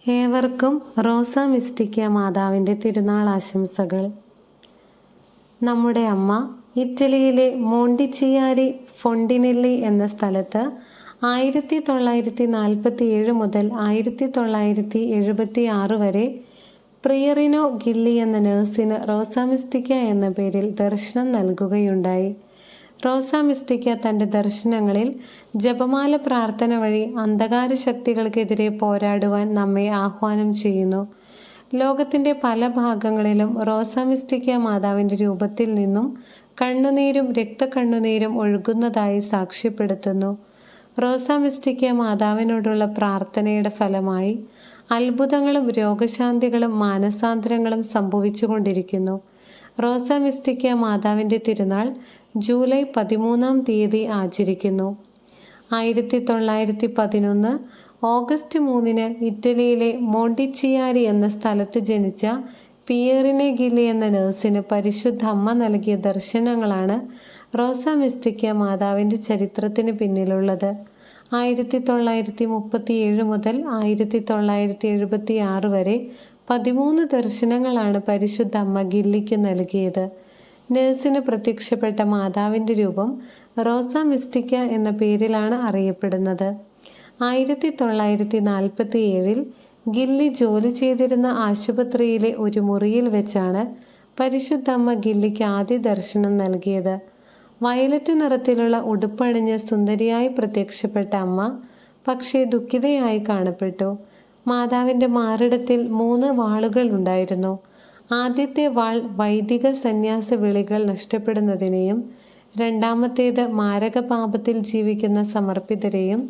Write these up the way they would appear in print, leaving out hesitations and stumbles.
ഏവർക്കും റോസ മിസ്റ്റിക്ക മാതാവിൻ്റെ തിരുനാൾ ആശംസകൾ. നമ്മുടെ അമ്മ ഇറ്റലിയിലെ മോണ്ടിച്ചിയാരി ഫൊണ്ടിനെല്ലി എന്ന സ്ഥലത്ത് 1947 മുതൽ 1976 വരെ പ്രിയറിനോ ഗില്ലി എന്ന നഴ്സിന് റോസ മിസ്റ്റിക്ക എന്ന പേരിൽ ദർശനം നൽകുകയുണ്ടായി. റോസ മിസ്റ്റിക്ക തൻ്റെ ദർശനങ്ങളിൽ ജപമാല പ്രാർത്ഥന വഴി അന്ധകാര ശക്തികൾക്കെതിരെ പോരാടുവാൻ നമ്മെ ആഹ്വാനം ചെയ്യുന്നു. ലോകത്തിൻ്റെ പല ഭാഗങ്ങളിലും റോസ മിസ്റ്റിക്ക മാതാവിൻ്റെ രൂപത്തിൽ നിന്നും കണ്ണുനീരും രക്തക്കണ്ണുനീരും ഒഴുകുന്നതായി സാക്ഷ്യപ്പെടുത്തുന്നു. റോസ മിസ്റ്റിക്ക മാതാവിനോടുള്ള പ്രാർത്ഥനയുടെ ഫലമായി അത്ഭുതങ്ങളും രോഗശാന്തികളും മാനസാന്തരങ്ങളും സംഭവിച്ചുകൊണ്ടിരിക്കുന്നു. റോസ മിസ്റ്റിക്ക മാതാവിൻ്റെ തിരുനാൾ ജൂലൈ 13 ആചരിക്കുന്നു. 1911 ഓഗസ്റ്റ് 3 ഇറ്റലിയിലെ മോണ്ടിച്ചിയാരി എന്ന സ്ഥലത്ത് ജനിച്ച പിയറിനെ ഗില്ലി എന്ന നഴ്സിന് പരിശുദ്ധ അമ്മ നൽകിയ ദർശനങ്ങളാണ് റോസ മിസ്റ്റിക്ക മാതാവിൻ്റെ ചരിത്രത്തിന് പിന്നിലുള്ളത്. 1937 മുതൽ 1976 വരെ 13 ദർശനങ്ങളാണ് പരിശുദ്ധ അമ്മ ഗില്ലിക്ക് നൽകിയത്. നഴ്സിന് പ്രത്യക്ഷപ്പെട്ട മാതാവിൻ്റെ രൂപം റോസ മിസ്റ്റിക്ക എന്ന പേരിലാണ് അറിയപ്പെടുന്നത്. 1947 ഗില്ലി ജോലി ചെയ്തിരുന്ന ആശുപത്രിയിലെ ഒരു മുറിയിൽ വെച്ചാണ് പരിശുദ്ധ അമ്മ ഗില്ലിക്ക് ആദ്യ ദർശനം നൽകിയത്. വയലറ്റ് നിറത്തിലുള്ള ഉടുപ്പണിഞ്ഞ് സുന്ദരിയായി പ്രത്യക്ഷപ്പെട്ട അമ്മ പക്ഷേ ദുഃഖിതയായി കാണപ്പെട്ടു. മാതാവിൻ്റെ മാറിടത്തിൽ 3 വാളുകൾ ഉണ്ടായിരുന്നു. ആദ്യത്തെ വാൾ വൈദിക സന്യാസ വിളികൾ നഷ്ടപ്പെടുന്നതിനെയും, രണ്ടാമത്തേത് മാരകപാപത്തിൽ ജീവിക്കുന്ന സമർപ്പിതരെയും,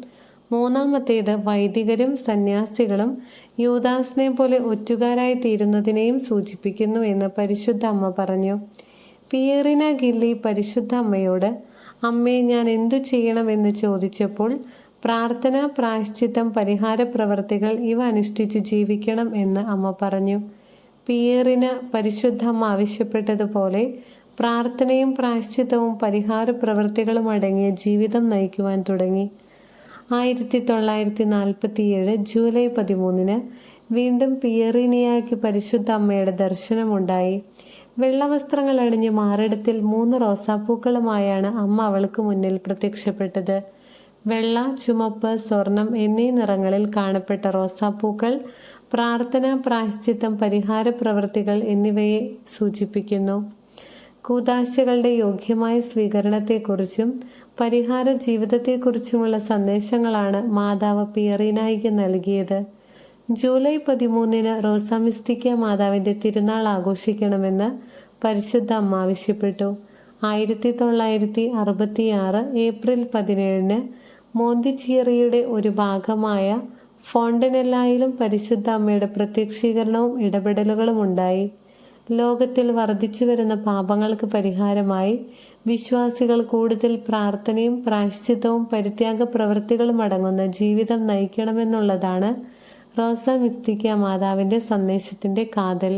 മൂന്നാമത്തേത് വൈദികരും സന്യാസികളും യൂദാസിനെ പോലെ ഒറ്റുകാരായി തീരുന്നതിനെയും സൂചിപ്പിക്കുന്നു എന്ന് പരിശുദ്ധ അമ്മ പറഞ്ഞു. പിയറിന ഗില്ലി പരിശുദ്ധ അമ്മയോട് അമ്മേ ഞാൻ എന്തു ചെയ്യണമെന്ന് ചോദിച്ചപ്പോൾ പ്രാർത്ഥന, പ്രായശ്ചിത്തം, പരിഹാര പ്രവർത്തികൾ ഇവ അനുഷ്ഠിച്ചു ജീവിക്കണം എന്ന് അമ്മ പറഞ്ഞു. പിയറിന് പരിശുദ്ധ അമ്മ ആവശ്യപ്പെട്ടതുപോലെ പ്രാർത്ഥനയും പ്രായശ്ചിത്തവും പരിഹാര പ്രവർത്തികളും അടങ്ങിയ ജീവിതം നയിക്കുവാൻ തുടങ്ങി. 1947 ജൂലൈ 13 വീണ്ടും പിയറിനിയയ്ക്ക് പരിശുദ്ധ അമ്മയുടെ ദർശനമുണ്ടായി. വെള്ളവസ്ത്രങ്ങൾ അണിഞ്ഞ് മാറിടത്തിൽ 3 റോസാപ്പൂക്കളുമായാണ് അമ്മ അവൾക്ക് മുന്നിൽ പ്രത്യക്ഷപ്പെട്ടത്. വെള്ള, ചുമപ്പ്, സ്വർണം എന്നീ നിറങ്ങളിൽ കാണപ്പെട്ട റോസാപ്പൂക്കൾ പ്രാർത്ഥന, പ്രായശ്ചിത്തം, പരിഹാര പ്രവർത്തികൾ എന്നിവയെ സൂചിപ്പിക്കുന്നു. കൂദാശകളുടെ യോഗ്യമായ സ്വീകരണത്തെക്കുറിച്ചും പരിഹാര ജീവിതത്തെക്കുറിച്ചുമുള്ള സന്ദേശങ്ങളാണ് മാതാവ് പിയറിനായിക്ക് നൽകിയത്. ജൂലൈ 13 റോസ മിസ്റ്റിക്ക മാതാവിൻ്റെ തിരുനാൾ ആഘോഷിക്കണമെന്ന് പരിശുദ്ധ അമ്മ ആവശ്യപ്പെട്ടു. 1966 ഏപ്രിൽ 17 മോന്തിച്ചിയറിയുടെ ഒരു ഭാഗമായ ഫോണ്ടനെല്ലായിലും പരിശുദ്ധ അമ്മയുടെ പ്രത്യക്ഷീകരണവും ഇടപെടലുകളും ഉണ്ടായി. ലോകത്തിൽ വർദ്ധിച്ചു വരുന്ന പാപങ്ങൾക്ക് പരിഹാരമായി വിശ്വാസികൾ കൂടുതൽ പ്രാർത്ഥനയും പ്രായശ്ചിത്തവും പരിത്യാഗ പ്രവൃത്തികളും അടങ്ങുന്ന ജീവിതം നയിക്കണമെന്നുള്ളതാണ് റോസ മിസ്റ്റിക്ക മാതാവിൻ്റെ സന്ദേശത്തിൻ്റെ കാതൽ.